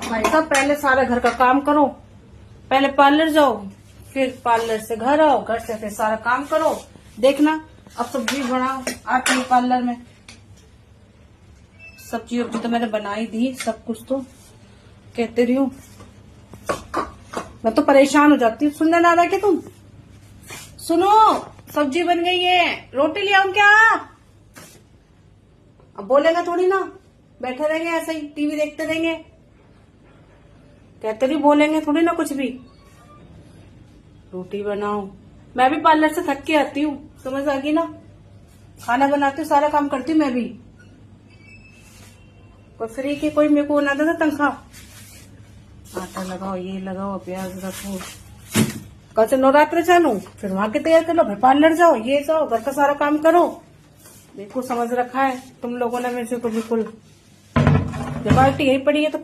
भाई साहब पहले सारा घर का काम करो, पहले पार्लर जाओ, फिर पार्लर से घर आओ, घर से फिर सारा काम करो। देखना अब सब्जी बनाओ, आती हूँ पार्लर में। सब्जी वब्जी तो मैंने बना ही दी, सब कुछ तो कहते रही हूँ। मैं तो परेशान हो जाती हूँ। सुनने ना रहा कि तुम सुनो, सब्जी बन गई है, रोटी ले आऊं क्या? अब बोलेगा थोड़ी ना, बैठे रहेंगे ऐसे ही टीवी देखते रहेंगे। कहते नहीं, बोलेंगे थोड़ी ना कुछ भी। रोटी बनाओ। मैं भी पार्लर से थक के आती हूँ, समझ आ गई ना। खाना बनाती हूँ, सारा काम करती हूँ मैं भी। कोई फ्री की कोई मेरे को ना देता तनख्वाह। आटा लगाओ, ये लगाओ, प्याज रखो। कल से नवरात्र चालू, फिर वहां की तैयार कर लो, फिर पार्लर जाओ, ये जाओ, घर का सारा काम करो। बिल्कुल समझ रखा है तुम लोगों ने मेरे से तो बिल्कुल। जब बाल्टी यही पड़ी है तो